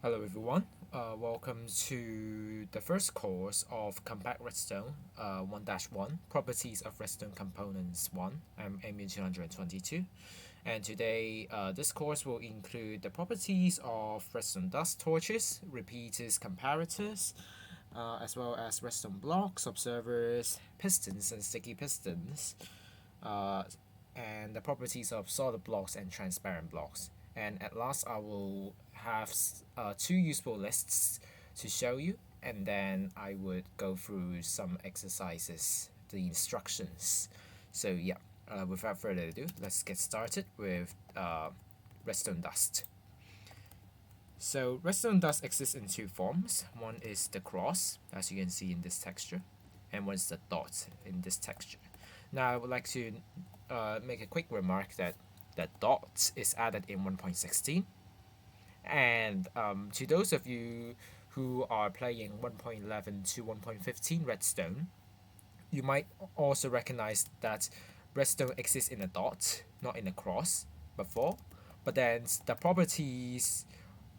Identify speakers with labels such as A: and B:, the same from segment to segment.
A: Hello everyone, welcome to the first course of Compact Redstone 1-1, Properties of Redstone Components 1. I'm Amy222, and today this course will include the properties of redstone dust torches, repeaters, comparators, as well as redstone blocks, observers, pistons and sticky pistons, uh, and the properties of solid blocks and transparent blocks. And at last, I will have two useful lists to show you, and then I would go through some exercises, the instructions. So yeah, without further ado, let's get started with redstone dust. So redstone dust exists in two forms. One is the cross, as you can see in this texture, and one is the dot in this texture. Now I would like to make a quick remark that the dot is added in 1.16, and to those of you who are playing 1.11 to 1.15 Redstone, you might also recognize that Redstone exists in a dot, not in a cross, before. But then the properties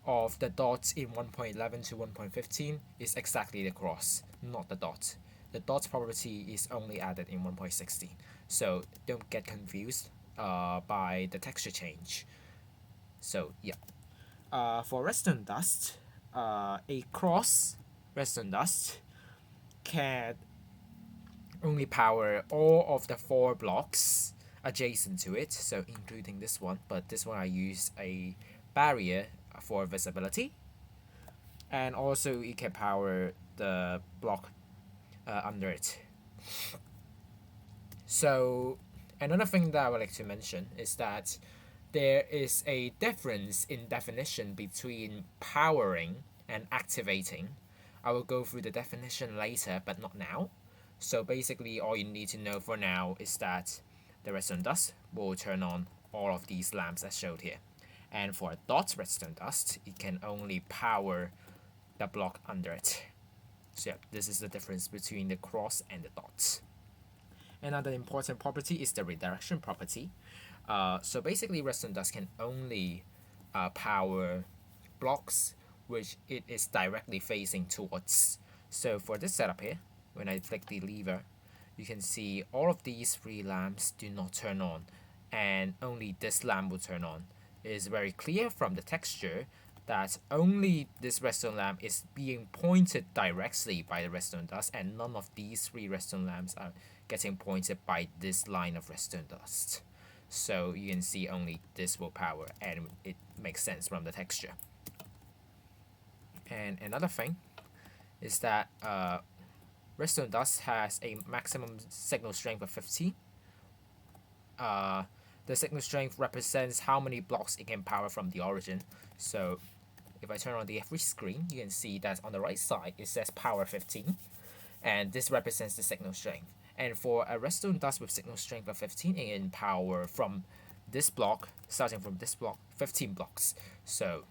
A: of the dot in 1.11 to 1.15 is exactly the cross, not the dot. The dot property is only added in 1.16, so don't get confused by the texture change. So yeah, for redstone dust, a cross redstone dust can only power all of the four blocks adjacent to it, so including this one, but this one I use a barrier for visibility, and also it can power the block under it. So another thing that I would like to mention is that there is a difference in definition between powering and activating. I will go through the definition later, but not now. So basically, all you need to know for now is that the redstone dust will turn on all of these lamps as showed here. And for a dot redstone dust, it can only power the block under it. So yeah, this is the difference between the cross and the dots. Another important property is the redirection property. So basically, redstone dust can only power blocks which it is directly facing towards. So for this setup here, when I flick the lever, you can see all of these three lamps do not turn on, and only this lamp will turn on. It is very clear from the texture that only this redstone lamp is being pointed directly by the redstone dust, and none of these three redstone lamps are getting pointed by this line of redstone dust. So you can see only this will power, and it makes sense from the texture. And another thing is that redstone dust has a maximum signal strength of 15. The signal strength represents how many blocks it can power from the origin. So if I turn on the F3 screen, you can see that on the right side it says power 15, and this represents the signal strength. And for a redstone dust with signal strength of 15, it can power from this block, starting from this block, 15 blocks. So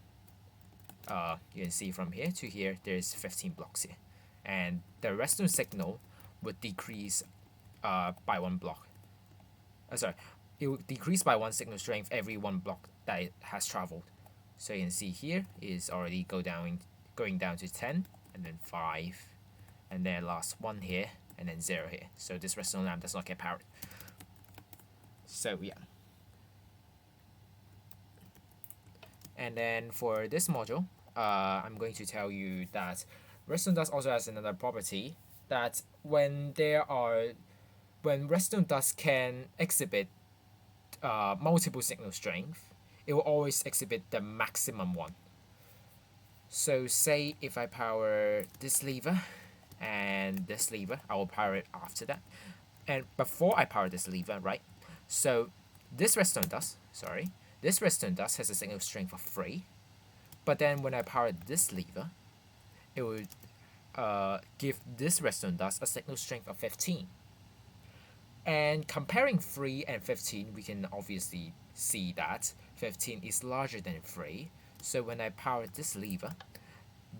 A: you can see from here to here, there's 15 blocks here. And the redstone signal would decrease by one block. Sorry, it will decrease by one signal strength every one block that it has traveled. So you can see here is already going down to 10, and then 5, and then last 1 here, and then 0 here. So this redstone lamp does not get powered. So yeah. And then for this module, I'm going to tell you that redstone dust also has another property that when redstone dust can exhibit multiple signal strength, it will always exhibit the maximum one. So say if I power this lever and this lever, I will power it after that. And before I power this lever, right? So this redstone dust has a signal strength of 3. But then when I power this lever, it would give this redstone dust a signal strength of 15. And comparing 3 and 15, we can obviously see that 15 is larger than 3. So when I power this lever,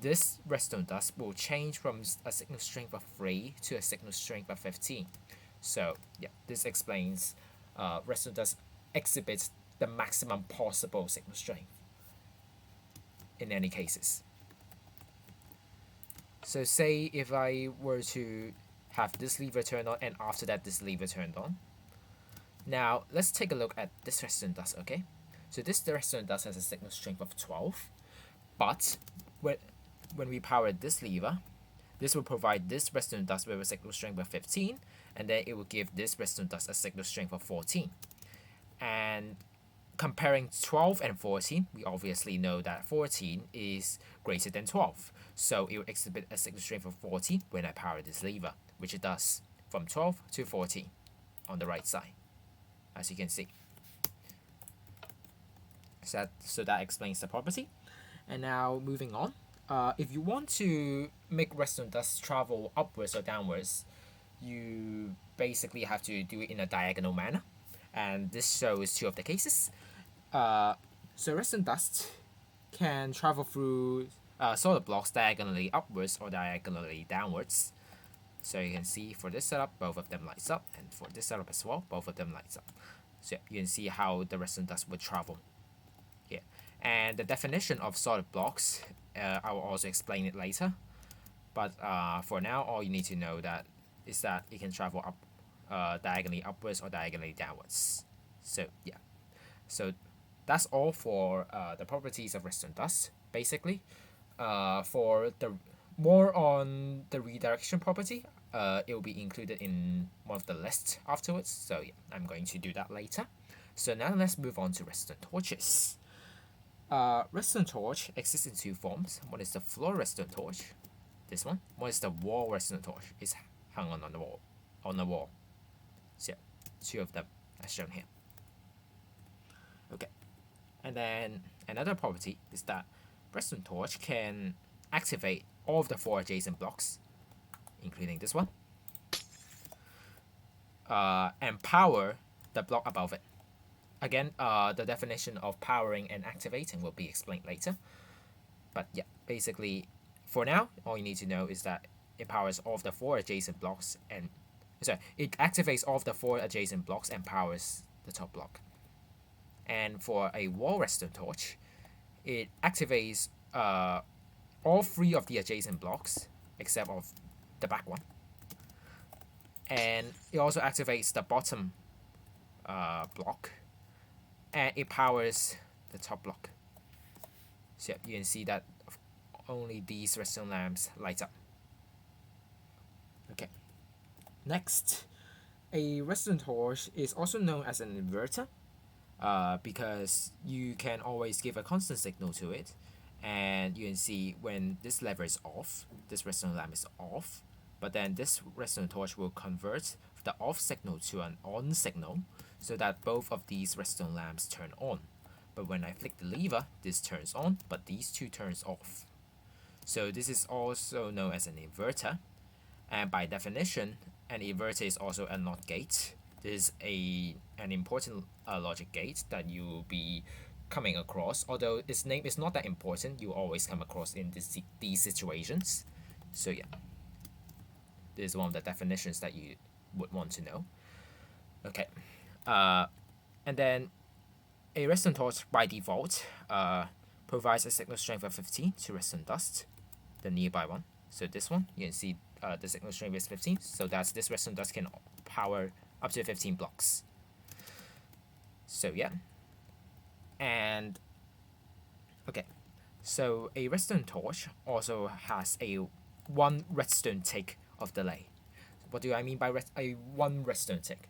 A: this redstone dust will change from a signal strength of 3 to a signal strength of 15. So yeah, this explains redstone dust exhibits the maximum possible signal strength. in any cases. So say if I were to have this lever turned on and after that this lever turned on. Now let's take a look at this redstone dust, okay? So this redstone dust has a signal strength of 12, but when we power this lever, this will provide this redstone dust with a signal strength of 15, and then it will give this redstone dust a signal strength of 14. And comparing 12 and 14, we obviously know that 14 is greater than 12. So it will exhibit a signal strength of 14 when I power this lever, which it does from 12 to 14 on the right side, as you can see. So that explains the property. And now moving on, if you want to make redstone dust travel upwards or downwards, you basically have to do it in a diagonal manner. And this shows two of the cases. So redstone dust can travel through solid blocks diagonally upwards or diagonally downwards. So you can see for this setup, both of them lights up, and for this setup as well, both of them lights up. So you can see how the redstone dust would travel here. And the definition of solid blocks, I will also explain it later. But for now, all you need to know is that it can travel up diagonally upwards or diagonally downwards. So yeah, so that's all for the properties of redstone dust. Basically, for the more on the redirection property, it will be included in one of the lists afterwards. So yeah, I'm going to do that later. So now let's move on to redstone torches. Redstone torch exists in two forms. One is the floor redstone torch, this one. One is the wall redstone torch. It's hung on the wall. So yeah, two of them as shown here. Okay, and then another property is that redstone torch can activate all of the 4 adjacent blocks, including this one, and power the block above it. Again, the definition of powering and activating will be explained later. But yeah, basically, for now, all you need to know is that it powers all of the 4 adjacent blocks and it activates all of the 4 adjacent blocks and powers the top block. And for a wall redstone torch, it activates all 3 of the adjacent blocks except of the back one, and it also activates the bottom block, and it powers the top block. So you can see that only these redstone lamps light up. Okay, next, a redstone torch is also known as an inverter, because you can always give a constant signal to it, and you can see when this lever is off, this redstone lamp is off, but then this redstone torch will convert the off signal to an on signal so that both of these redstone lamps turn on. But when I flick the lever, this turns on, but these two turns off. So this is also known as an inverter, and by definition, an inverter is also a NOT gate. This is an important logic gate that you will be coming across, although its name is not that important. You always come across in these situations. So yeah, this is one of the definitions that you would want to know. Okay, and then a redstone torch by default provides a signal strength of 15 to redstone dust, the nearby one. So this one, you can see the signal strength is 15, so that's this redstone dust can power up to 15 blocks. So yeah, and okay, so a redstone torch also has a 1 redstone tick of delay. What do I mean by a 1 redstone tick?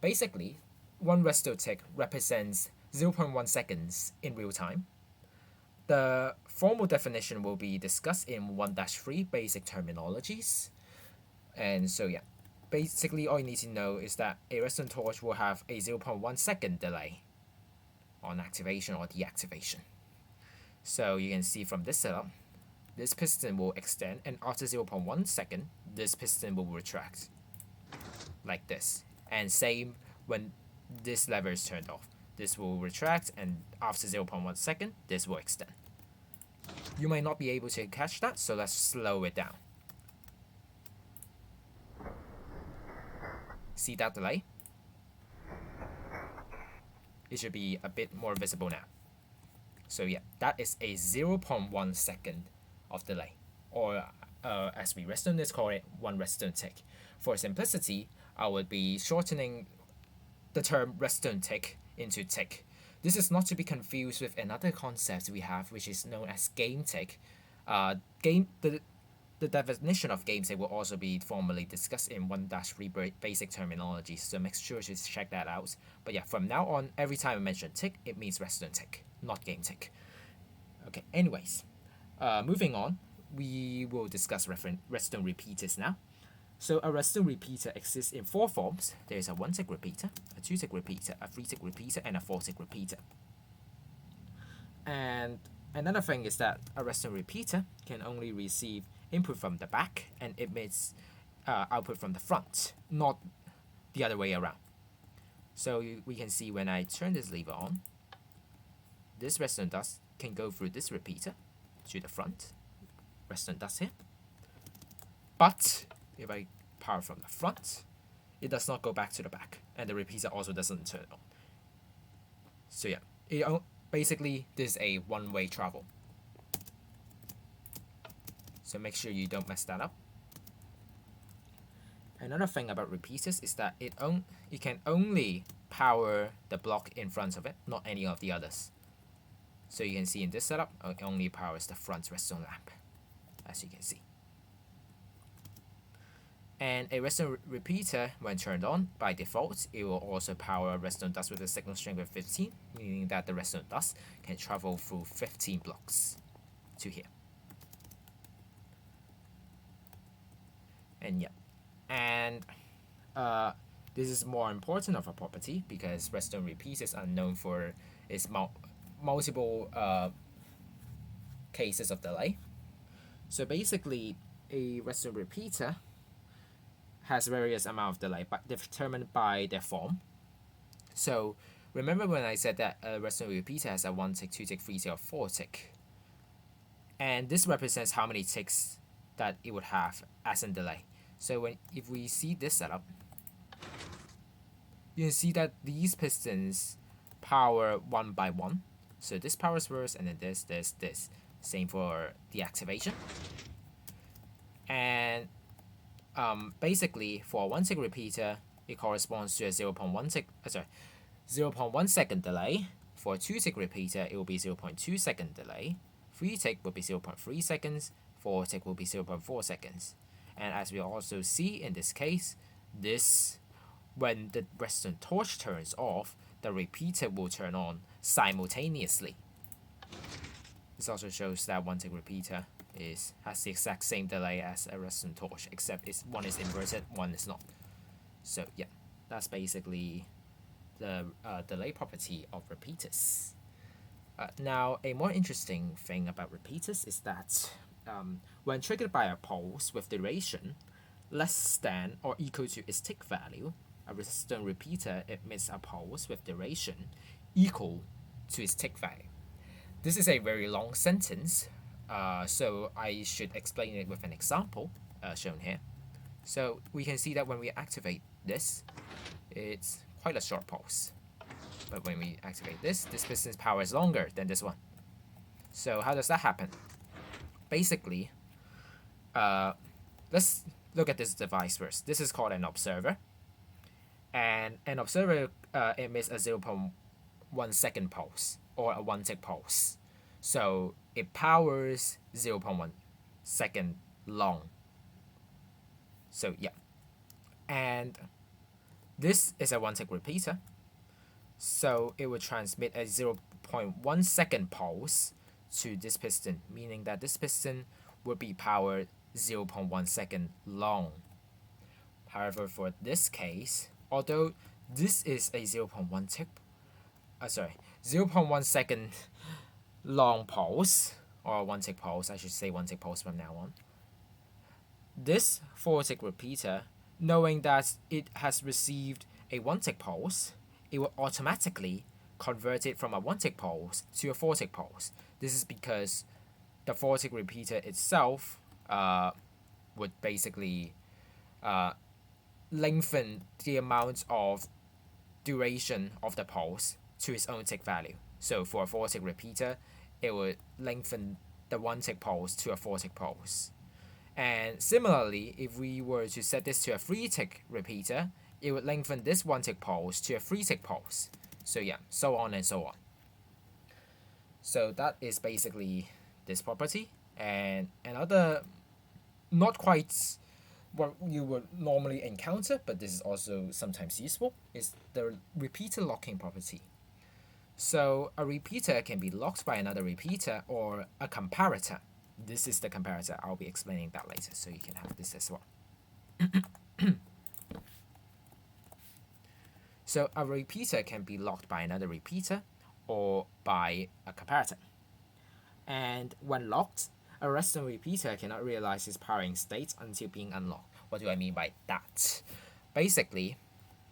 A: Basically, 1 redstone tick represents 0.1 seconds in real time. The formal definition will be discussed in 1-3 basic terminologies. And so yeah, basically all you need to know is that a redstone torch will have a 0.1 second delay on activation or deactivation. So you can see from this setup, this piston will extend, and after 0.1 second, this piston will retract like this. And same when this lever is turned off. This will retract, and after 0.1 second, this will extend. You might not be able to catch that, so let's slow it down. See that delay? It should be a bit more visible now. So yeah, that is a 0.1 second of delay, or as we Redstone call it, 1 redstone tick. For simplicity, I would be shortening the term redstone tick into tick. This is not to be confused with another concept we have, which is known as game tick. Game the definition of game tick will also be formally discussed in 1-3 basic terminology, so make sure to check that out. But yeah, from now on, every time I mention tick, it means redstone tick, not game tick. Okay, anyways, moving on, we will discuss redstone repeaters now. So a redstone repeater exists in 4 forms. There is a 1-tick repeater, a 2-tick repeater, a 3-tick repeater, and a 4-tick repeater. And another thing is that a redstone repeater can only receive input from the back and emits output from the front, not the other way around. So we can see when I turn this lever on, this redstone dust can go through this repeater to the front, redstone dust here. But if I power from the front, it does not go back to the back, and the repeater also doesn't turn on. So yeah, basically this is a one-way travel. So make sure you don't mess that up. Another thing about repeaters is that it can only power the block in front of it, not any of the others. So you can see in this setup, it only powers the front redstone lamp, as you can see. And a redstone repeater, when turned on, by default, it will also power redstone dust with a signal strength of 15, meaning that the redstone dust can travel through 15 blocks to here. And yeah, and this is more important of a property because redstone repeaters are known for its multiple cases of delay. So basically, a redstone repeater has various amount of delay, but determined by their form. So remember when I said that a redstone repeater has a 1-tick, 2-tick, 3-tick, or 4-tick, and this represents how many ticks that it would have as in delay. So if we see this setup, you can see that these pistons power 1 by 1. So this powers first, and then this. Same for the activation. And basically, for a 1-tick repeater, it corresponds to a 0.1 second delay. For a 2-tick repeater, it will be 0.2 second delay. 3-tick will be 0.3 seconds. 4-tick will be 0.4 seconds. And as we also see in this case, when the redstone torch turns off, the repeater will turn on simultaneously. This also shows that 1-tick repeater has the exact same delay as a redstone torch, except one is inverted, one is not. So yeah, that's basically the delay property of repeaters. Now, a more interesting thing about repeaters is that when triggered by a pulse with duration less than or equal to its tick value, a redstone repeater emits a pulse with duration equal to its tick value. This is a very long sentence, so I should explain it with an example shown here. So we can see that when we activate this, it's quite a short pulse. But when we activate this piston's power is longer than this one. So how does that happen? Basically, let's look at this device first. This is called an observer. And an observer emits a 0.1 second pulse, or a 1-tick pulse. So it powers 0.1 second long. So yeah. And this is a 1-tick repeater. So it will transmit a 0.1 second pulse to this piston, meaning that this piston will be powered 0.1 second long. However, for this case, although this is a 0.1 second long pulse, or 1-tick pulse, I should say 1-tick pulse from now on. This 4-tick repeater, knowing that it has received a 1-tick pulse, it will automatically convert it from a 1-tick pulse to a 4-tick pulse. This is because the 4-tick repeater itself would basically lengthen the amount of duration of the pulse to its own tick value. So for a 4-tick repeater, it would lengthen the 1-tick pulse to a 4-tick pulse. And similarly, if we were to set this to a 3-tick repeater, it would lengthen this 1-tick pulse to a 3-tick pulse. So yeah, so on and so on. So that is basically this property. And another, not quite what you would normally encounter, but this is also sometimes useful, is the repeater locking property. So a repeater can be locked by another repeater or a comparator. This is the comparator. I'll be explaining that later, so you can have this as well. So a repeater can be locked by another repeater or by a comparator. And when locked, a redstone repeater cannot realize its powering state until being unlocked. What do I mean by that? Basically,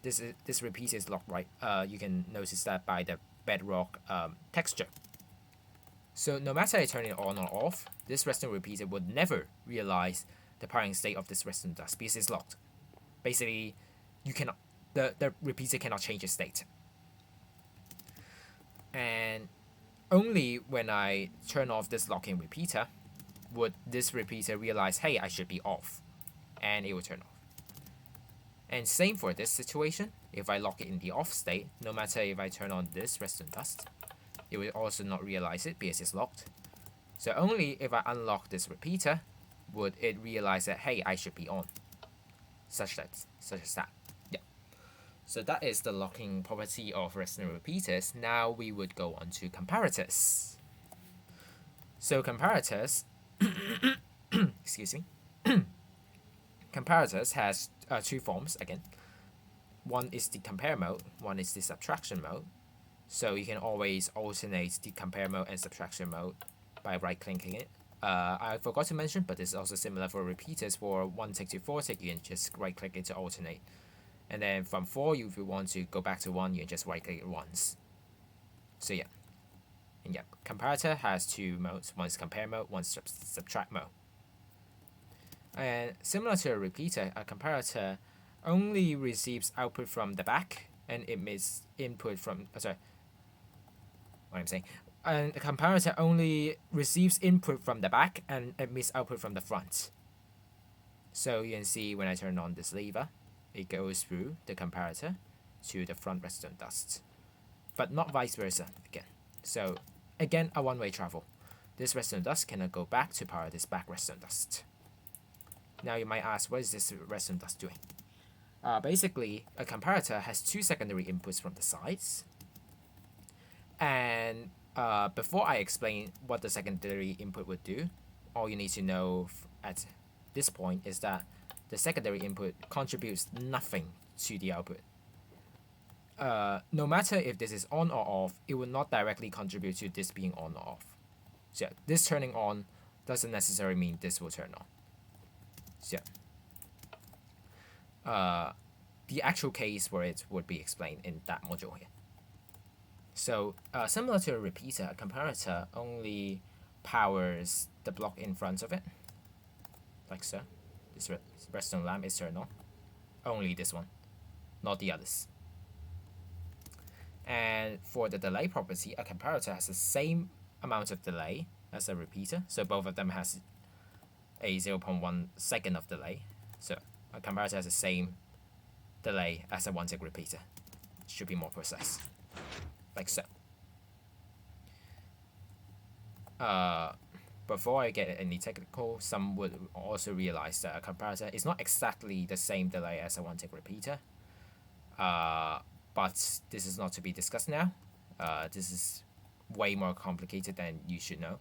A: this repeater is locked, right? You can notice that by the bedrock texture. So no matter I turn it on or off, this redstone repeater would never realize the powering state of this redstone dust because it's locked. Basically, you cannot the repeater cannot change its state. And only when I turn off this locking repeater would this repeater realize, hey, I should be off, and it will turn off. And same for this situation. If I lock it in the off state, no matter if I turn on this redstone dust, it will also not realize it because it's locked. So only if I unlock this repeater would it realize that, hey, I should be on. Such as that. Yeah. So that is the locking property of redstone repeaters. Now we would go on to comparators. So comparators, excuse me. Comparators has two forms again. One is the compare mode, one is the subtraction mode. So you can always alternate the compare mode and subtraction mode by right-clicking it. I forgot to mention, but this is also similar for repeaters. For 1-tick to 4-tick, you can just right-click it to alternate. And then from 4, if you want to go back to 1, you can just right-click it once. So yeah. And yeah, comparator has two modes. One is compare mode, one is subtract mode. And similar to a repeater, a comparator only receives output from the back and emits input from, and a comparator only receives input from the back and emits output from the front. So you can see when I turn on this lever, it goes through the comparator to the front redstone dust, but not vice versa again. So again, a one-way travel. This redstone dust cannot go back to power this back redstone dust. Now you might ask, what is this redstone dust doing? Basically, a comparator has two secondary inputs from the sides. And before I explain what the secondary input would do, all you need to know at this point is that the secondary input contributes nothing to the output. No matter if this is on or off, it will not directly contribute to this being on or off. So this turning on doesn't necessarily mean this will turn on. So the actual case for it would be explained in that module here. So similar to a repeater, a comparator only powers the block in front of it, like so. This redstone lamp is turned on. Only this one, not the others. And for the delay property, a comparator has the same amount of delay as a repeater. So both of them has a 0.1 second of delay. So a comparator has the same delay as a 1-tick repeater. Should be more precise. Like so. Before I get any technical, some would also realize that a comparator is not exactly the same delay as a 1-tick repeater. But this is not to be discussed now. This is way more complicated than you should know.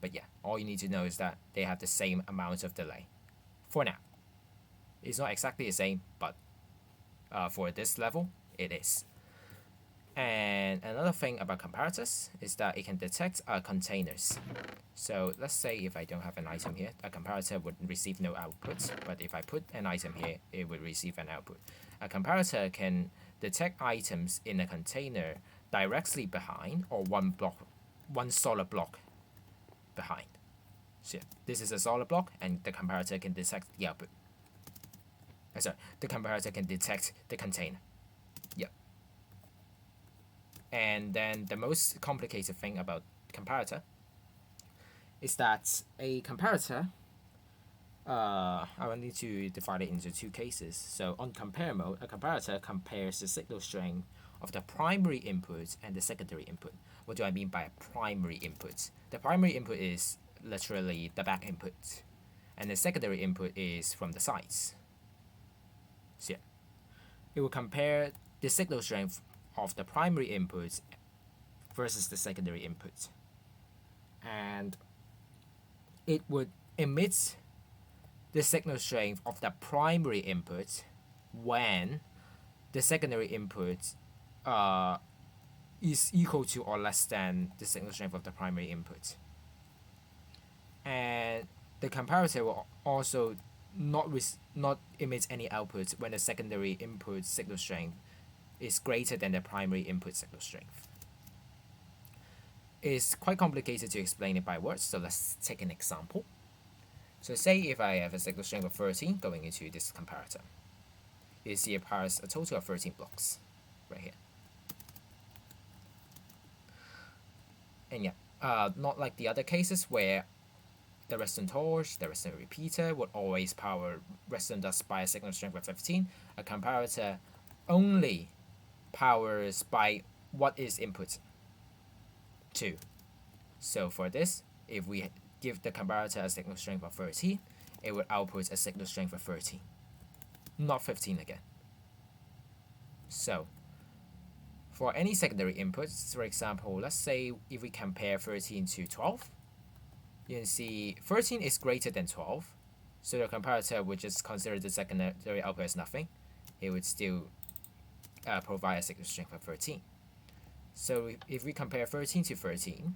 A: But yeah, all you need to know is that they have the same amount of delay. For now. It's not exactly the same, but for this level, it is. And another thing about comparators is that it can detect containers. So let's say if I don't have an item here, a comparator would receive no output. But if I put an item here, it would receive an output. A comparator can detect items in a container directly behind or one solid block behind. So this is a solid block, and the comparator can detect the output. The comparator can detect the container. Yep. And then the most complicated thing about comparator is that a comparator, I will need to divide it into two cases. So on compare mode, a comparator compares the signal strength of the primary input and the secondary input. What do I mean by a primary input? The primary input is literally the back input, and the secondary input is from the sides. So yeah, it will compare the signal strength of the primary input versus the secondary input, and it would emit the signal strength of the primary input when the secondary input is equal to or less than the signal strength of the primary input. And the comparator will also not emit any output when the secondary input signal strength is greater than the primary input signal strength. It's quite complicated to explain it by words, so let's take an example. So say if I have a signal strength of 13 going into this comparator. You see it powers a total of 13 blocks right here. And yeah, not like the other cases where the redstone torch, the redstone repeater would always power redstone dust by a signal strength of 15. A comparator only powers by what is input 2. So for this, if we give the comparator a signal strength of 13, it would output a signal strength of 13, not 15 again. So for any secondary inputs, for example, let's say if we compare 13 to 12, you can see 13 is greater than 12, so the comparator would just consider the secondary output as nothing. It would still provide a signal strength of 13. So if we compare 13 to 13,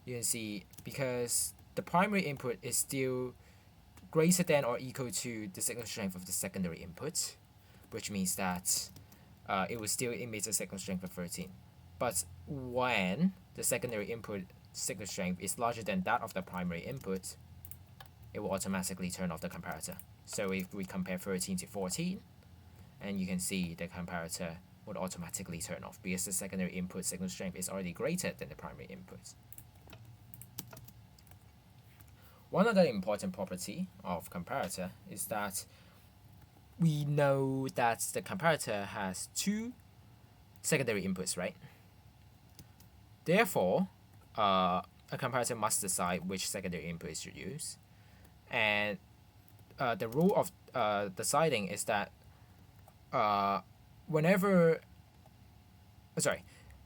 A: you can see because the primary input is still greater than or equal to the signal strength of the secondary input, which means that it will still emit a signal strength of 13. But when the secondary input signal strength is larger than that of the primary input, it will automatically turn off the comparator. So if we compare 13 to 14, and you can see the comparator would automatically turn off because the secondary input signal strength is already greater than the primary input. One other important property of comparator is that we know that the comparator has two secondary inputs, right? Therefore, a comparator must decide which secondary input it should use. And the rule of deciding is that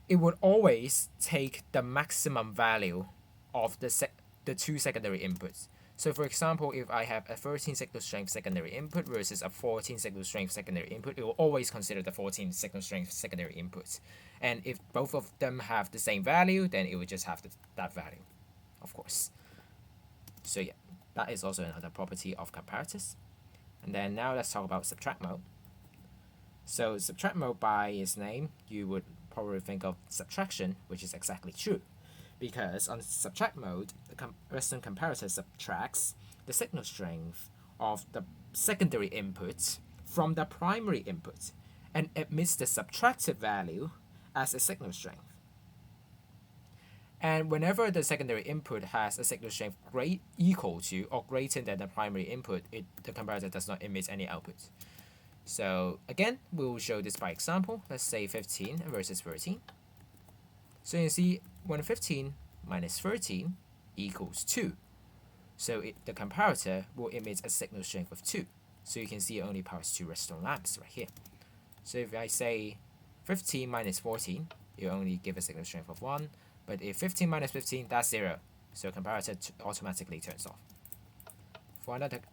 A: it would always take the maximum value of the two secondary inputs. So for example, if I have a 13 signal strength secondary input versus a 14 signal strength secondary input, it will always consider the 14 signal strength secondary inputs. And if both of them have the same value, then it would just have that value, of course. So yeah, that is also another property of comparators. And then now let's talk about subtract mode. So subtract mode, by its name, you would probably think of subtraction, which is exactly true. Because on subtract mode, the redstone comparator subtracts the signal strength of the secondary input from the primary input and emits the subtracted value as a signal strength. And whenever the secondary input has a signal strength equal to or greater than the primary input, the comparator does not emit any output. So again, we'll show this by example. Let's say 15 versus 13. So you see, when 15 minus 13 equals 2, so the comparator will emit a signal strength of 2. So you can see it only powers 2 redstone lamps right here. So if I say 15 minus 14, you only give a signal strength of 1. But if 15 minus 15, that's 0. So comparator automatically turns off.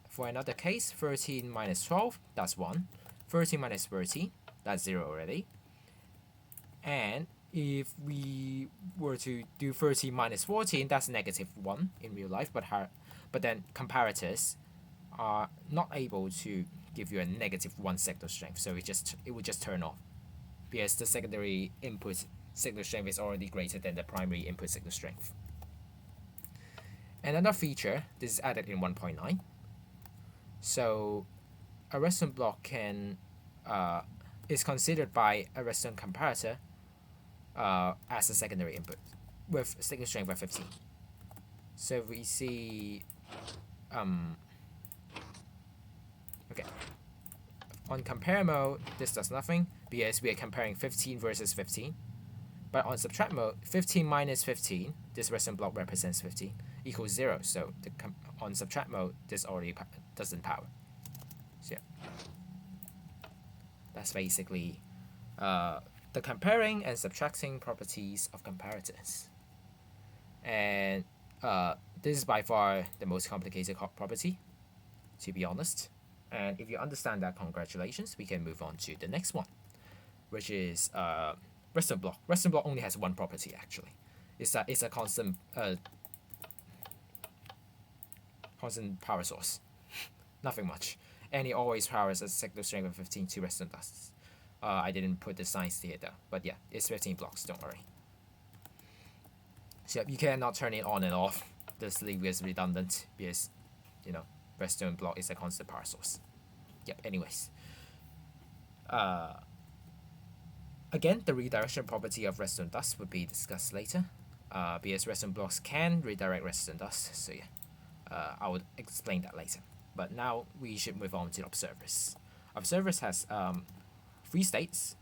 A: For another case, 13 minus 12, that's 1. 13 minus 13, that's 0 already. And if we were to do 13 minus 14, that's negative 1 in real life, but then comparators are not able to give you a negative 1 signal strength, so it would just turn off because the secondary input signal strength is already greater than the primary input signal strength. Another feature, this is added in 1.9. So a redstone block is considered by a redstone comparator as a secondary input. with signal strength of 15. So we see, okay, on compare mode, this does nothing because we are comparing 15 versus 15. But on subtract mode, 15 minus 15, this redstone block represents 15, equals 0. So on subtract mode, this already doesn't power. So yeah, that's basically the comparing and subtracting properties of comparators. And this is by far the most complicated property, to be honest. And if you understand that, congratulations, we can move on to the next one, which is redstone block. Redstone block only has one property actually. It's that it's a constant power source. Nothing much. And it always powers a signal strength of 15 to redstone dusts. I didn't put the signs here though, but yeah, it's 15 blocks, don't worry. So you cannot turn it on and off. This lever is redundant because, you know, redstone block is a constant power source. Yep, anyways. Again, the redirection property of redstone dust would be discussed later. Because redstone blocks can redirect redstone dust, so yeah, I would explain that later. But now we should move on to observers. Observers has 3 states.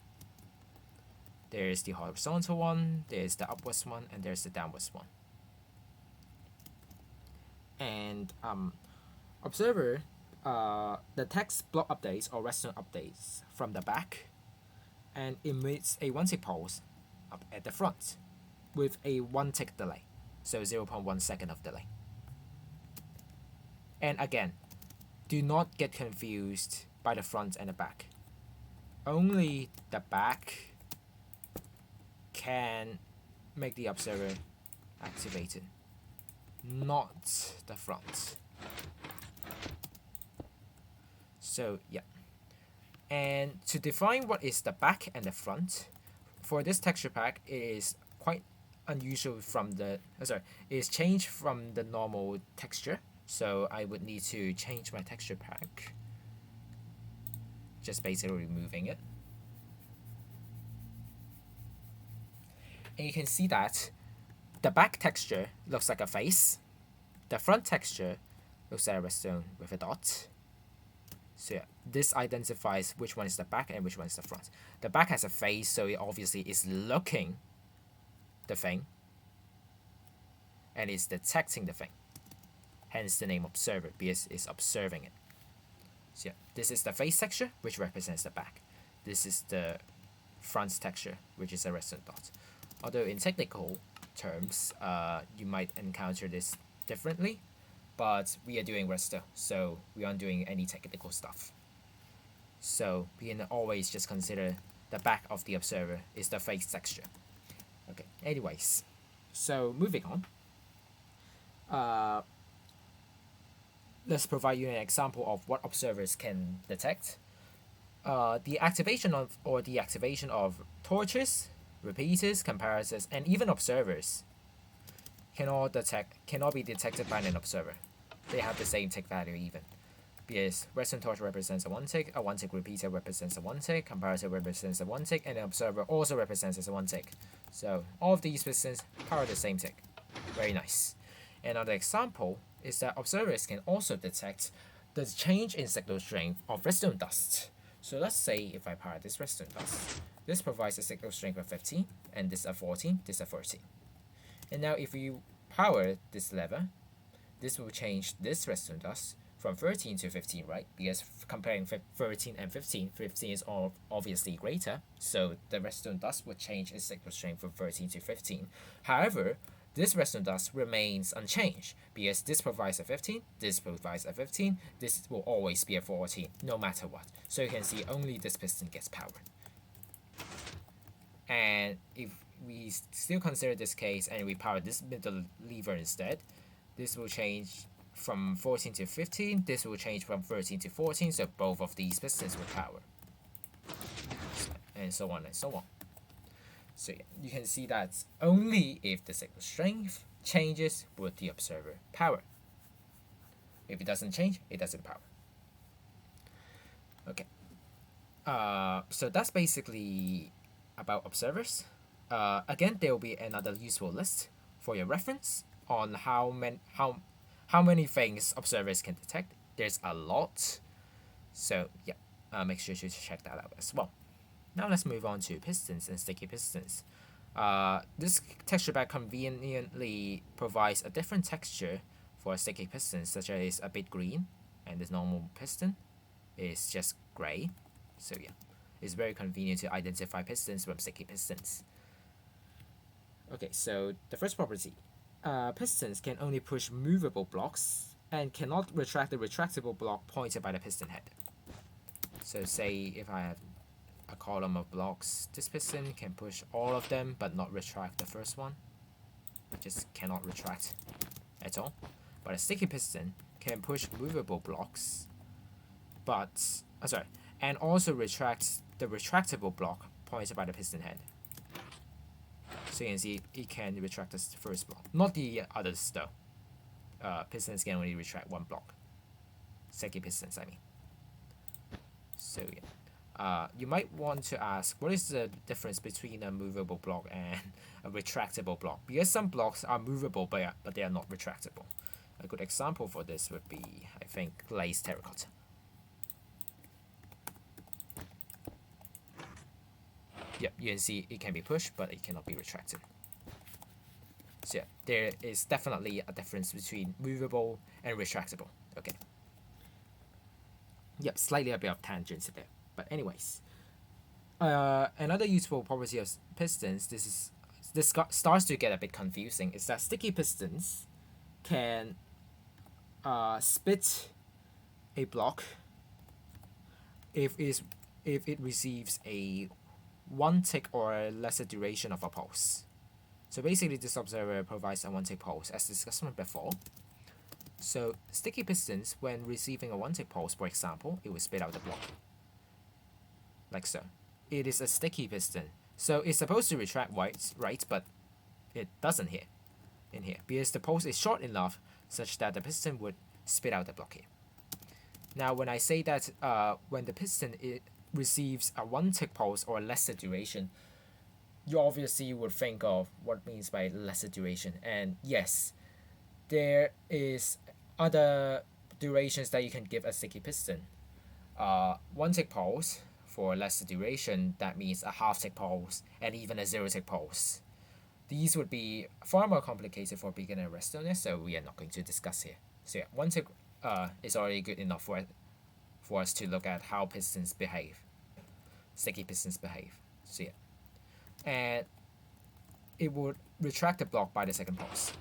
A: There's the horizontal one, there's the upwards one, and there's the downwards one. And observer, the text block updates or redstone updates from the back and emits a 1 tick pulse up at the front with a 1 tick delay, so 0.1 second of delay. And again, do not get confused by the front and the back. Only the back can make the observer activated, not the front. So yeah. And to define what is the back and the front, for this texture pack, it is quite unusual from the, it is changed from the normal texture. So I would need to change my texture pack. Just basically removing it. And you can see that the back texture looks like a face. The front texture looks like a redstone with a dot. So yeah, this identifies which one is the back and which one is the front. The back has a face, so it obviously is looking the thing. And it's detecting the thing. Hence the name observer, because it's observing it. So yeah, this is the face texture, which represents the back. This is the front texture, which is a redstone dot. Although in technical terms, you might encounter this differently, but we are doing redstone, so we aren't doing any technical stuff. So we can always just consider the back of the observer is the face texture. Okay, anyways, so moving on. Let's provide you an example of what observers can detect. The activation of or deactivation of torches, repeaters, comparators, and even observers cannot be detected by an observer. They have the same tick value even. Because redstone torch represents a 1 tick repeater represents a 1 tick, comparator represents a 1 tick, and an observer also represents as a 1 tick. So all of these pistons power the same tick. Very nice. Another example is that observers can also detect the change in signal strength of redstone dust. So let's say if I power this redstone dust, this provides a signal strength of 15, and this a 14, this a 13. And now if you power this lever, this will change this redstone dust from 13 to 15, right? Because comparing 13 and 15, 15 is obviously greater, so the redstone dust would change its signal strength from 13 to 15. However, this redstone dust remains unchanged because this provides a 15, this provides a 15, this will always be a 14 no matter what. So you can see only this piston gets powered. And if we still consider this case and we power this middle lever instead, this will change from 14 to 15, this will change from 13 to 14, so both of these pistons will power. And so on and so on. So yeah, you can see that only if the signal strength changes would the observer power. If it doesn't change, it doesn't power. Okay. So that's basically about observers. Again, there will be another useful list for your reference on how many things observers can detect. There's a lot, so yeah, make sure to check that out as well. Now let's move on to pistons and sticky pistons. This texture pack conveniently provides a different texture for a sticky piston, such as a bit green, and this normal piston is just gray. So yeah, it's very convenient to identify pistons from sticky pistons. Okay, so the first property, pistons can only push movable blocks and cannot retract the retractable block pointed by the piston head. So say if I have a column of blocks, this piston can push all of them but not retract the first one. It just cannot retract at all. But a sticky piston can push movable blocks, but and also retracts the retractable block pointed by the piston head. So you can see it can retract the first block, not the others though. Pistons can only retract one block. Sticky pistons, I mean. So yeah. You might want to ask, what is the difference between a movable block and a retractable block? Because some blocks are movable, but they are not retractable. A good example for this would be, I think, glazed terracotta. Yep, you can see it can be pushed, but it cannot be retracted. So yeah, there is definitely a difference between movable and retractable. Okay. Yep, slightly a bit of tangents there. But anyways, another useful property of pistons, this starts to get a bit confusing, is that sticky pistons can spit a block if it receives a 1 tick or lesser duration of a pulse. So basically, this observer provides a 1 tick pulse, as discussed before. So sticky pistons, when receiving a 1 tick pulse, for example, it will spit out the block. Like so. It is a sticky piston. So it's supposed to retract right, but it doesn't here. In here. Because the pulse is short enough such that the piston would spit out the block here. Now when I say that when the piston receives a 1 tick pulse or lesser duration, you obviously would think of what means by lesser duration. And yes, there is other durations that you can give a sticky piston. 1 tick pulse for lesser duration, that means a half tick pulse and even a 0 tick pulse. These would be far more complicated for beginner redstoners, so we are not going to discuss here. So yeah, 1 tick is already good enough for us to look at how pistons behave, sticky pistons behave. So yeah, and it would retract the block by the second pulse.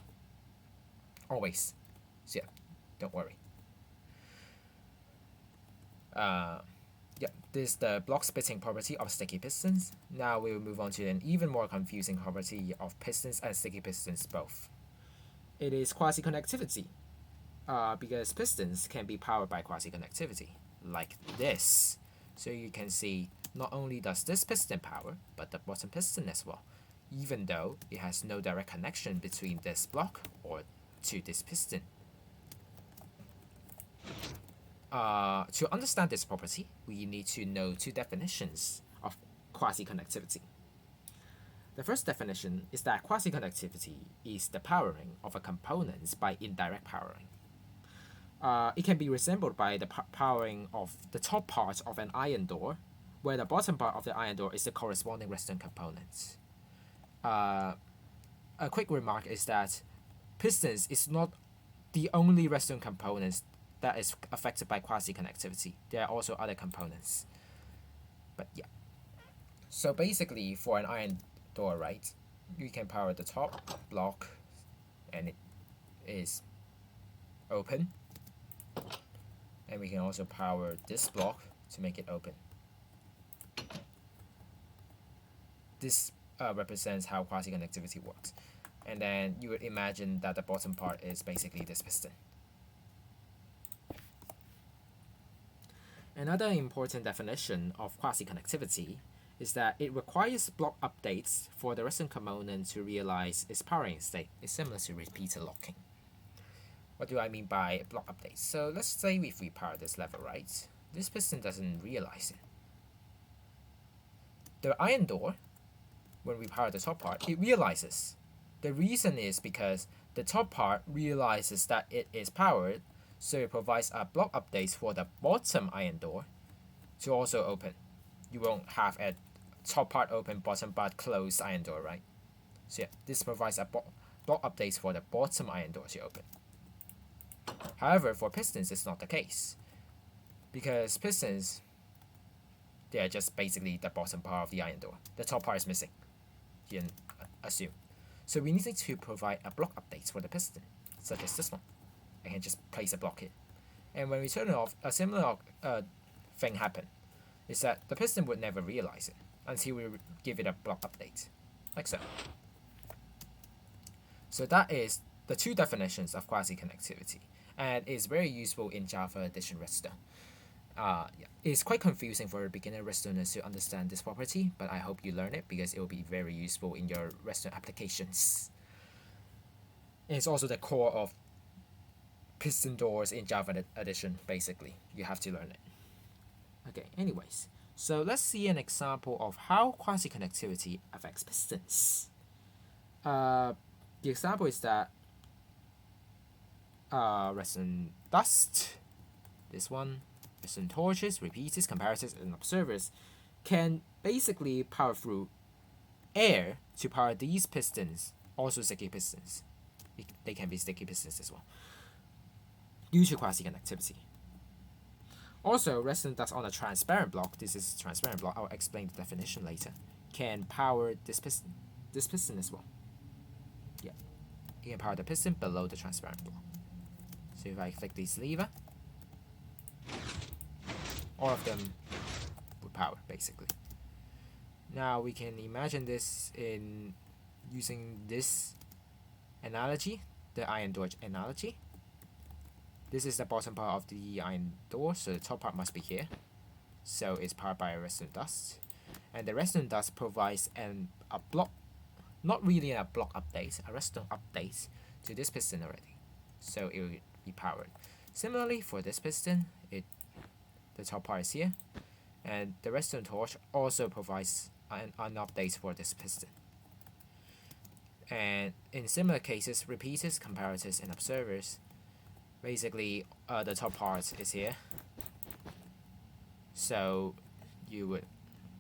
A: Always. So yeah, don't worry. Yeah, this is the block spitting property of sticky pistons. Now we will move on to an even more confusing property of pistons and sticky pistons both. It is quasi-conductivity. Because pistons can be powered by quasi-conductivity, like this. So you can see not only does this piston power, but the bottom piston as well, even though it has no direct connection between this block or to this piston. To understand this property, we need to know two definitions of quasi-conductivity. The first definition is that quasi-conductivity is the powering of a component by indirect powering. It can be resembled by the powering of the top part of an iron door, where the bottom part of the iron door is the corresponding redstone component. A quick remark is that pistons is not the only redstone components that is affected by quasi-conductivity. There are also other components. But yeah. So basically, for an iron door, right, you can power the top block and it is open. And we can also power this block to make it open. This represents how quasi-conductivity works. And then you would imagine that the bottom part is basically this piston. Another important definition of quasi-conductivity is that it requires block updates for the redstone component to realize its powering state. It's similar to repeater locking. What do I mean by block updates? So let's say if we power this lever, right? This piston doesn't realize it. The iron door, when we power the top part, it realizes The reason is because the top part realizes that it is powered, so it provides a block update for the bottom iron door to also open. You won't have a top part open, bottom part closed iron door, right? So yeah, this provides a block updates for the bottom iron door to open. However, for pistons, it's not the case, because pistons, they are just basically the bottom part of the iron door. The top part is missing, you can assume. So we need to provide a block update for the piston, such as this one. I can just place a block here. And when we turn it off, a similar thing happens, is that the piston would never realize it until we give it a block update, like so. So that is the two definitions of quasi-connectivity, and it's very useful in Java Edition Redstone. Yeah. It's quite confusing for beginner Redstoners to understand this property, but I hope you learn it because it will be very useful in your Redstone applications. And it's also the core of piston doors in Java Edition, basically. You have to learn it. Okay, anyways. So let's see an example of how quasi-connectivity affects pistons. The example is that redstone dust, this one, redstone torches, repeaters, comparators, and observers can basically power through air to power these pistons, also sticky pistons. They can be sticky pistons as well, due to quasi-connectivity. Also, redstone dust on a transparent block, this is a transparent block, I'll explain the definition later, can power this piston as well. Yeah, you can power the piston below the transparent block. So if I click this lever, all of them would power, basically. Now we can imagine this in using this analogy, the iron door analogy. This is the bottom part of the iron door, so the top part must be here. So it's powered by a redstone dust. And the redstone dust provides a block, not really a block update, a redstone update to this piston already. So it will be powered. Similarly, for this piston, the top part is here. And the redstone torch also provides an update for this piston. And in similar cases, repeaters, comparators, and observers, basically the top part is here. So you would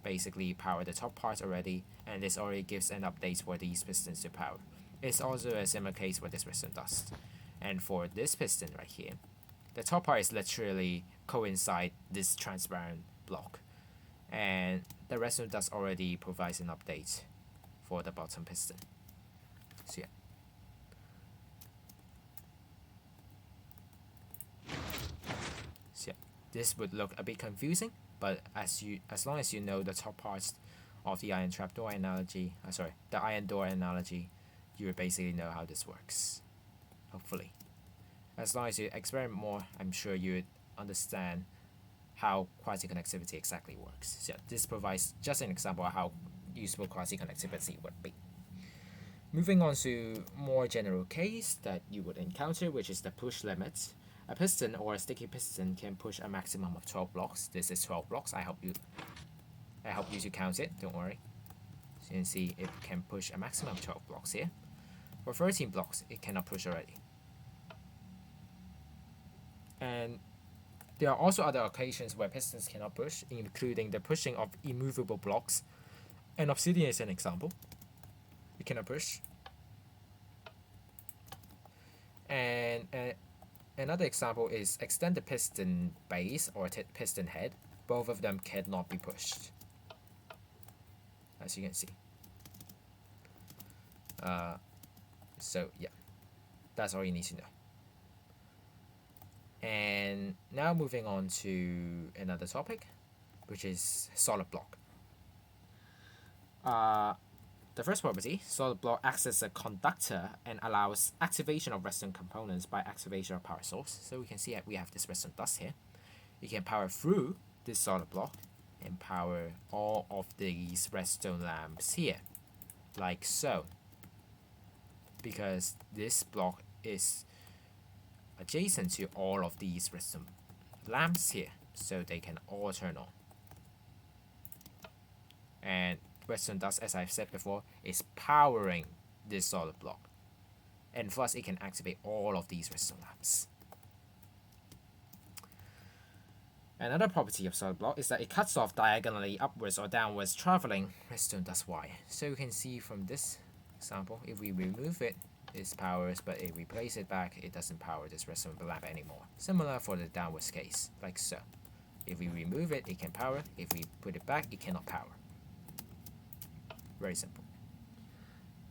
A: basically power the top part already, and this already gives an update for these pistons to power. It's also a similar case for this redstone dust. And for this piston right here, the top part is literally coincide this transparent block, and the redstone dust already provides an update for the bottom piston. So yeah. So yeah, this would look a bit confusing, but as long as you know the top parts of the iron trapdoor analogy, the iron door analogy, you would basically know how this works. Hopefully. As long as you experiment more, I'm sure you would understand how quasi-connectivity exactly works. So this provides just an example of how useful quasi-connectivity would be. Moving on to more general case that you would encounter, which is the push limit. A piston or a sticky piston can push a maximum of 12 blocks. This is 12 blocks. I help you to count it, don't worry. So you can see it can push a maximum of 12 blocks here. For 13 blocks, it cannot push already. And there are also other occasions where pistons cannot push, including the pushing of immovable blocks. And obsidian is an example. It cannot push. And another example is extended piston base or piston head. Both of them cannot be pushed, as you can see. So yeah, that's all you need to know. And now moving on to another topic, which is solid block. The first property, solid block acts as a conductor and allows activation of redstone components by activation of power source. So we can see that we have this redstone dust here. You can power through this solid block and power all of these redstone lamps here, like so. Because this block is adjacent to all of these redstone lamps here, so they can all turn on. And redstone dust, as I've said before, is powering this solid block. And thus it can activate all of these redstone lamps. Another property of solid block is that it cuts off diagonally upwards or downwards traveling redstone dust wire. So you can see from this example, if we remove it, it powers, but if we place it back, it doesn't power this redstone lamp anymore. Similar for the downwards case, like so. If we remove it, it can power. If we put it back, it cannot power. Very simple.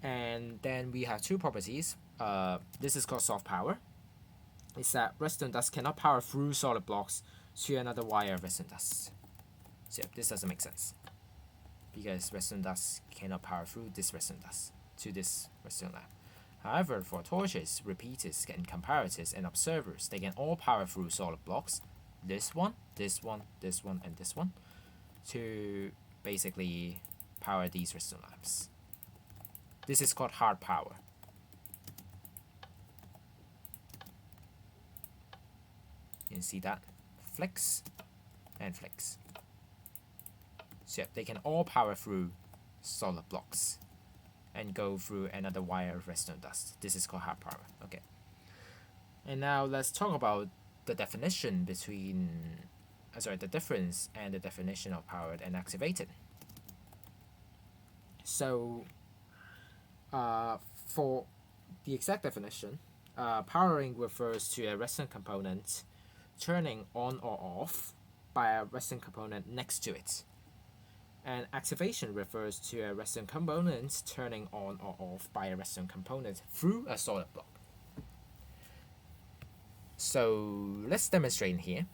A: And then we have two properties. This is called soft power. It's that redstone dust cannot power through solid blocks to another wire of redstone dust. So this doesn't make sense, because redstone dust cannot power through this redstone dust to this redstone lamp. However, for torches, repeaters, and comparators, and observers, they can all power through solid blocks, this one, this one, this one, and this one, to basically power these redstone lamps. This is called hard power. You can see that. Flicks and flicks. So yeah, they can all power through solid blocks and go through another wire of redstone dust. This is called hard power. Okay. And now let's talk about the definition between, the difference and the definition of powered and activated. So, for the exact definition, powering refers to a redstone component turning on or off by a redstone component next to it. And activation refers to a redstone component turning on or off by a redstone component through a solid block. So let's demonstrate here.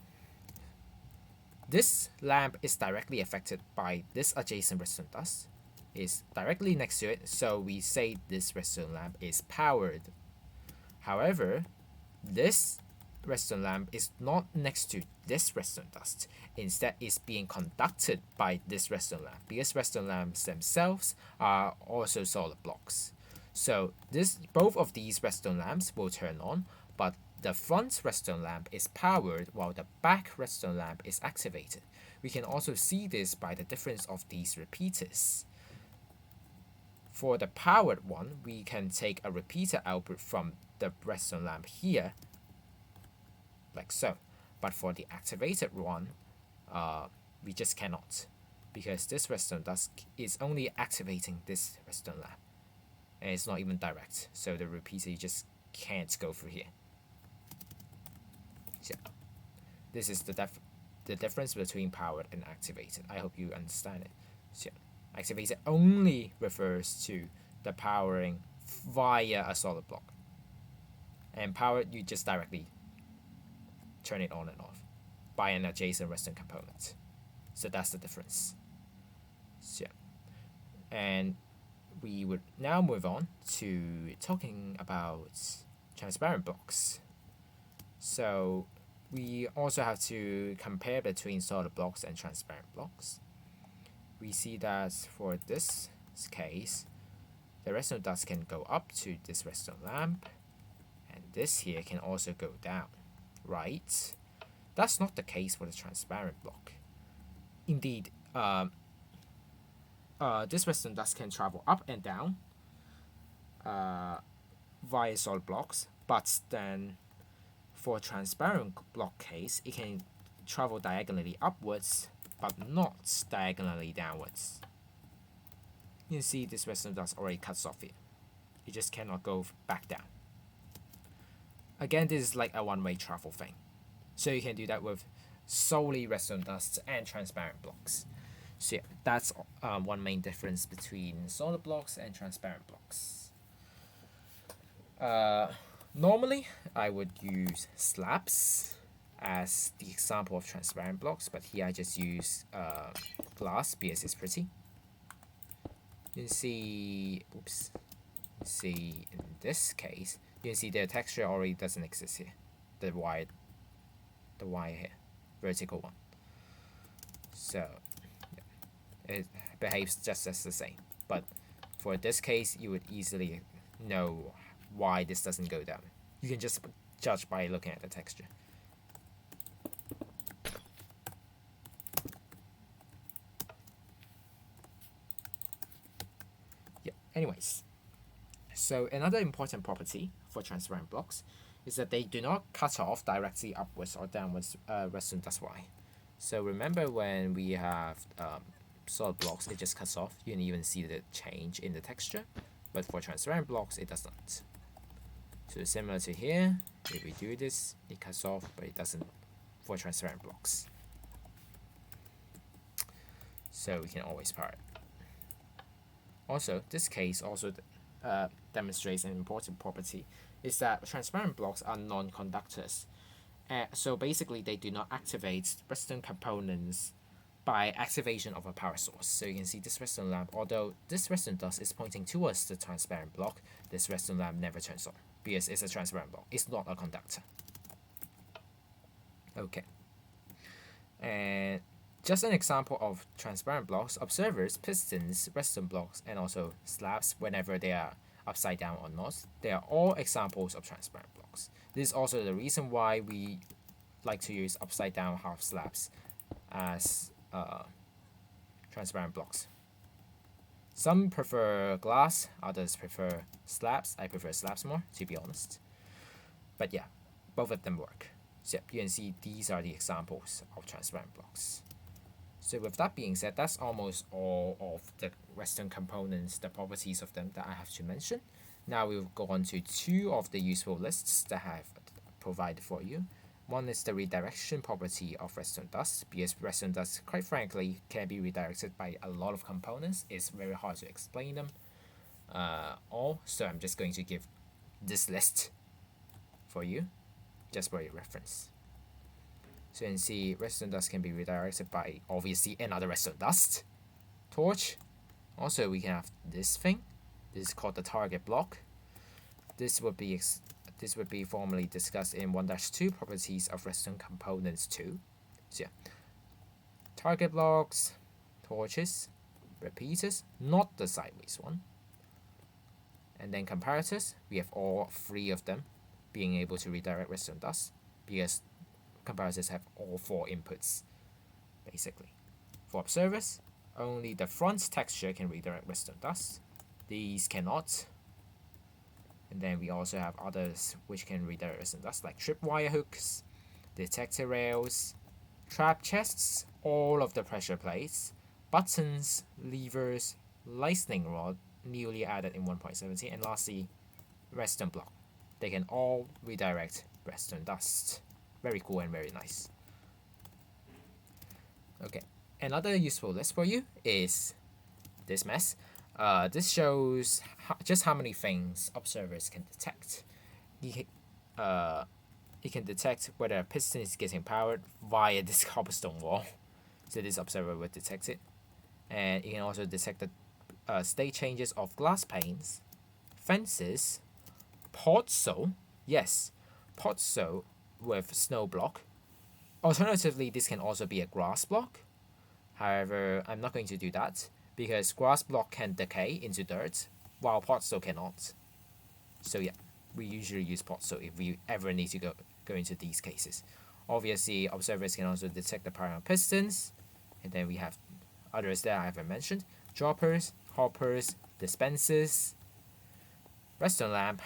A: This lamp is directly affected by this adjacent redstone dust. It's directly next to it, so we say this redstone lamp is powered. However, this redstone lamp is not next to this redstone dust. Instead, it's being conducted by this redstone lamp, because redstone lamps themselves are also solid blocks. So both of these redstone lamps will turn on, but the front redstone lamp is powered while the back redstone lamp is activated. We can also see this by the difference of these repeaters. For the powered one, we can take a repeater output from the redstone lamp here, like so. But for the activated one, we just cannot, because this redstone dust is only activating this redstone lamp, and it's not even direct, so the repeater just can't go through here. So this is the difference between powered and activated. I hope you understand it. So activated only refers to the powering via a solid block, and powered, you just directly turn it on and off by an adjacent redstone component. So that's the difference. So, and we would now move on to talking about transparent blocks. So we also have to compare between solid blocks and transparent blocks. We see that for this case, the redstone dust can go up to this redstone lamp, and this here can also go down, right? That's not the case for the transparent block. Indeed, this redstone dust can travel up and down via solid blocks, but then for transparent block case, it can travel diagonally upwards, but not diagonally downwards. You can see this redstone dust already cuts off it. It just cannot go back down. Again, this is like a one-way travel thing. So you can do that with solely redstone dust and transparent blocks. So yeah, that's one main difference between solid blocks and transparent blocks. Normally, I would use slabs as the example of transparent blocks, but here I just use glass because it's pretty. You can see, in this case, you can see the texture already doesn't exist here. The wire here, vertical one. So yeah, it behaves just as the same. But for this case, you would easily know why this doesn't go down. You can just judge by looking at the texture. Yeah. Anyways, So another important property for transparent blocks is that they do not cut off directly upwards or downwards redstone dust Y. So remember when we have solid blocks, it just cuts off. You can even see the change in the texture. But for transparent blocks, it does not. So similar to here, if we do this, it cuts off, but it doesn't for transparent blocks. So we can always power it. Also, this case also demonstrates an important property, is that transparent blocks are non-conductors. So basically, they do not activate redstone components by activation of a power source. So you can see this redstone lamp, although this redstone dust is pointing towards the transparent block, this redstone lamp never turns on because it's a transparent block. It's not a conductor. Okay. And just an example of transparent blocks, observers, pistons, redstone blocks, and also slabs, whenever they are upside down or not, they are all examples of transparent blocks. This is also the reason why we like to use upside down half slabs as transparent blocks. Some prefer glass, others prefer slabs. I prefer slabs more, to be honest. But yeah, both of them work. So you can see these are the examples of transparent blocks. So with that being said, that's almost all of the redstone components, the properties of them that I have to mention. Now we'll go on to two of the useful lists that I have provided for you. One is the redirection property of redstone dust, because redstone dust, quite frankly, can be redirected by a lot of components. It's very hard to explain them all, so I'm just going to give this list for you, just for your reference. So you can see redstone dust can be redirected by, obviously, another redstone dust torch. Also, we can have this thing. This is called the target block. This would be formally discussed in 1-2 properties of redstone components 2. So yeah, target blocks, torches, repeaters, not the sideways one, and then comparators. We have all three of them being able to redirect redstone dust because comparators have all 4 inputs, basically. For observers, only the front texture can redirect redstone dust. These cannot. And then we also have others which can redirect redstone dust, like tripwire hooks, detector rails, trap chests, all of the pressure plates, buttons, levers, lightning rod, newly added in 1.17, and lastly, redstone block. They can all redirect redstone dust. Very cool and very nice. Okay, another useful list for you is this mess. This shows just how many things observers can detect. It can detect whether a piston is getting powered via this cobblestone wall. So this observer will detect it. And it can also detect the state changes of glass panes, fences, potso. Yes, potso with snow block. Alternatively, this can also be a grass block. However, I'm not going to do that because grass block can decay into dirt while potso cannot. So yeah, we usually use potso if we ever need to go into these cases. Obviously, observers can also detect the power of pistons, and then we have others that I haven't mentioned: droppers, hoppers, dispensers, redstone lamp.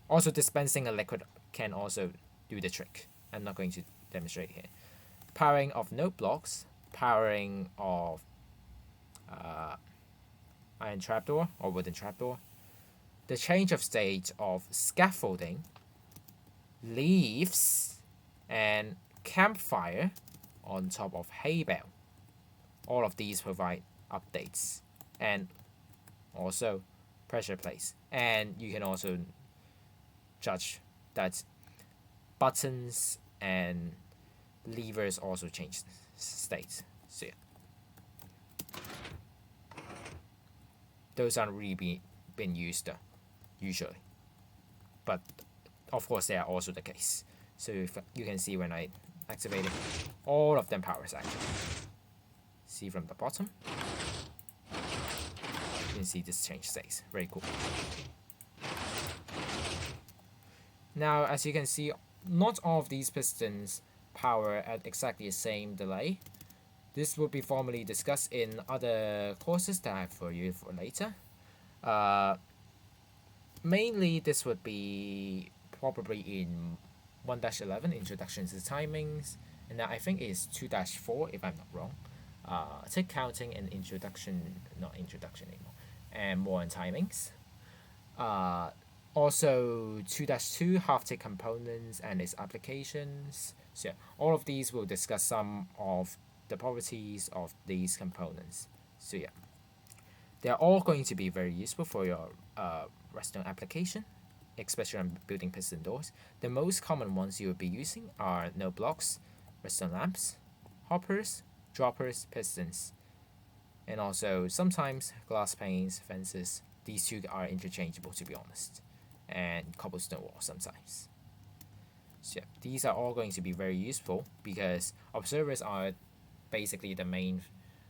A: Also, dispensing a liquid can also do the trick. I'm not going to demonstrate here. Powering of note blocks, powering of iron trapdoor or wooden trapdoor, the change of state of scaffolding, leaves, and campfire on top of hay bale. All of these provide updates and also pressure plates. And you can also judge that buttons and levers also change state. So yeah. Those aren't really being used usually, but of course they are also the case. So if you can see when I activate it, all of them powers actually. See from the bottom, you can see this change states. Very cool. Now, as you can see, not all of these pistons power at exactly the same delay. This will be formally discussed in other courses that I have for you for later. mainly this would be probably in 1-11 introduction to timings, and I think it's 2-4 if I'm not wrong. Tick counting and introduction, not introduction anymore, and more on timings. Uh, Also 2-2 half tick components and its applications. So yeah, all of these will discuss some of the properties of these components. So yeah, they're all going to be very useful for your Redstone application, especially on building piston doors. The most common ones you will be using are no blocks, Redstone lamps, hoppers, droppers, pistons, and also sometimes glass panes, fences. These two are interchangeable, to be honest, and cobblestone walls sometimes. So yeah, these are all going to be very useful because observers are basically the main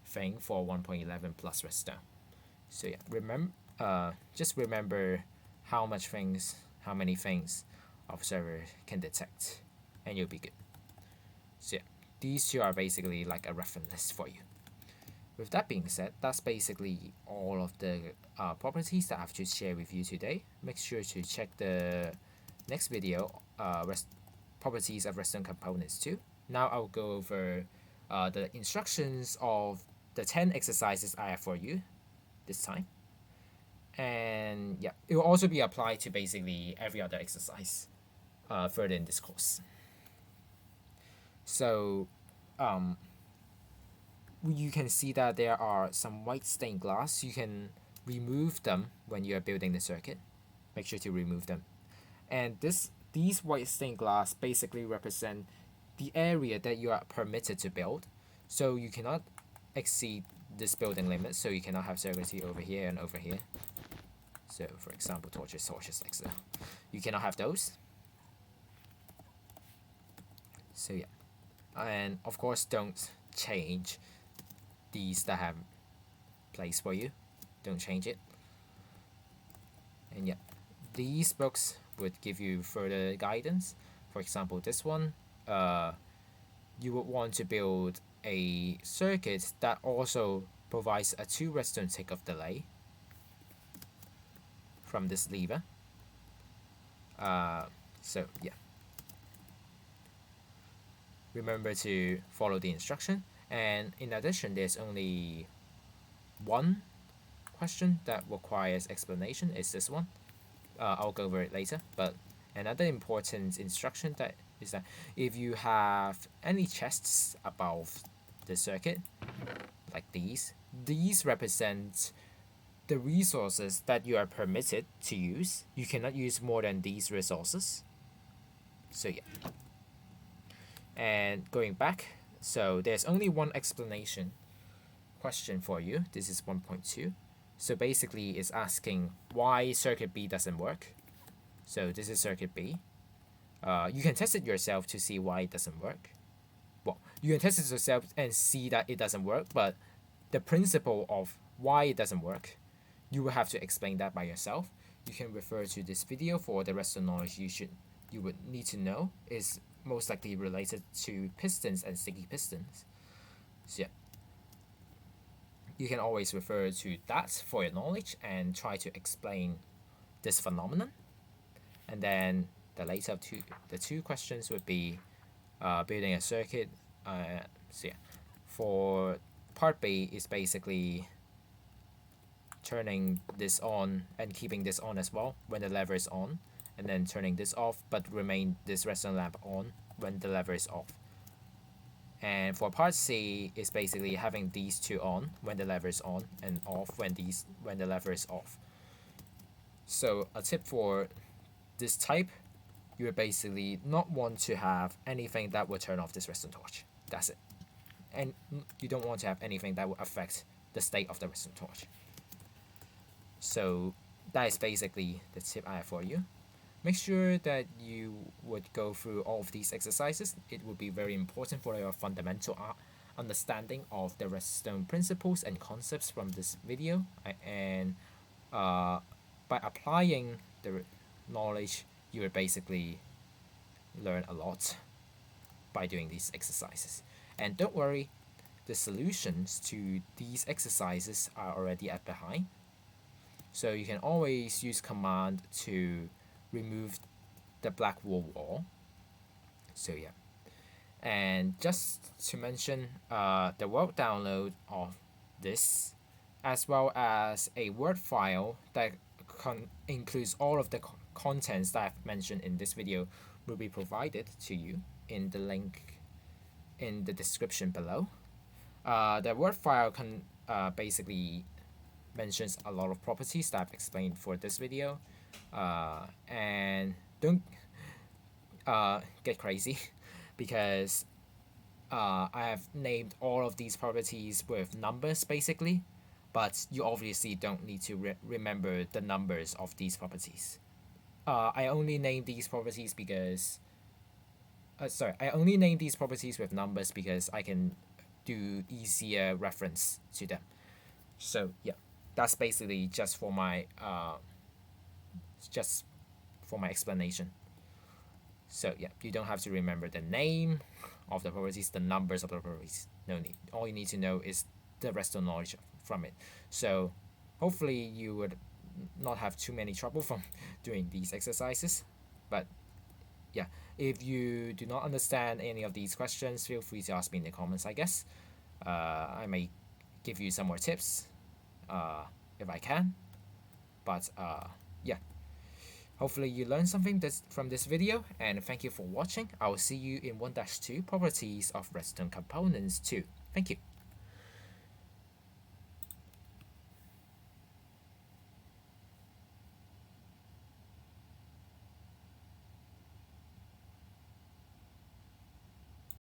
A: thing for 1.11 plus Redstone. So yeah, just remember how many things observer can detect, and you'll be good. So yeah, these two are basically like a reference list for you. With that being said, that's basically all of the properties that I have to share with you today. Make sure to check the next video, properties of Redstone components too. Now I'll go over the instructions of the 10 exercises I have for you this time. And yeah, it will also be applied to basically every other exercise further in this course. So you can see that there are some white stained glass. You can remove them when you are building the circuit. Make sure to remove them. And these white stained glass basically represent the area that you are permitted to build. So you cannot exceed this building limit. So you cannot have circuitry over here and over here. So for example, torches like so. You cannot have those. So yeah. And of course, don't change these that have place for you. Don't change it. And yeah, these books would give you further guidance. For example, this one, you would want to build a circuit that also provides a 2 redstone tick of delay from this lever. So yeah, remember to follow the instruction. And in addition, there's only one question that requires explanation. Is this one. I'll go over it later. But another important instruction that is that if you have any chests above the circuit, like these represent the resources that you are permitted to use. You cannot use more than these resources. So yeah. And going back, so there's only one explanation question for you. This is 1.2. So basically it's asking why circuit B doesn't work. So this is circuit B. You can test it yourself to see why it doesn't work. Well, you can test it yourself and see that it doesn't work, but the principle of why it doesn't work, you will have to explain that by yourself. You can refer to this video for the rest of the knowledge you would need to know. Is most likely related to pistons and sticky pistons. So yeah, you can always refer to that for your knowledge and try to explain this phenomenon. And then the two questions would be building a circuit. So yeah, for part B is basically turning this on and keeping this on as well when the lever is on, and then turning this off but remain this redstone lamp on when the lever is off. And for part C is basically having these two on when the lever is on and off when the lever is off. So a tip for this type, you would basically not want to have anything that would turn off this redstone torch. That's it. And you don't want to have anything that would affect the state of the redstone torch. So that is basically the tip I have for you. Make sure that you would go through all of these exercises. It would be very important for your fundamental understanding of the redstone principles and concepts from this video. And by applying the knowledge, you will basically learn a lot by doing these exercises. And don't worry, the solutions to these exercises are already at behind. So you can always use command to remove the black wool wall. So yeah. And just to mention, the web download of this, as well as a Word file that includes all of the contents that I've mentioned in this video, will be provided to you in the link in the description below. The Word file can basically mentions a lot of properties that I've explained for this video, and don't get crazy because I have named all of these properties with numbers basically, but you obviously don't need to remember the numbers of these properties. I only name these properties because I only name these properties with numbers because I can do easier reference to them. So yeah, that's basically just for my explanation. So yeah, you don't have to remember the name of the properties, the numbers of the properties. No need. All you need to know is the rest of knowledge from it. So hopefully you would not have too many trouble from doing these exercises. But yeah, if you do not understand any of these questions, feel free to ask me in the comments, I guess. I may give you some more tips if I can. But yeah, hopefully you learned something from this video, and thank you for watching. I will see you in 1-2 properties of redstone components 2. Thank you.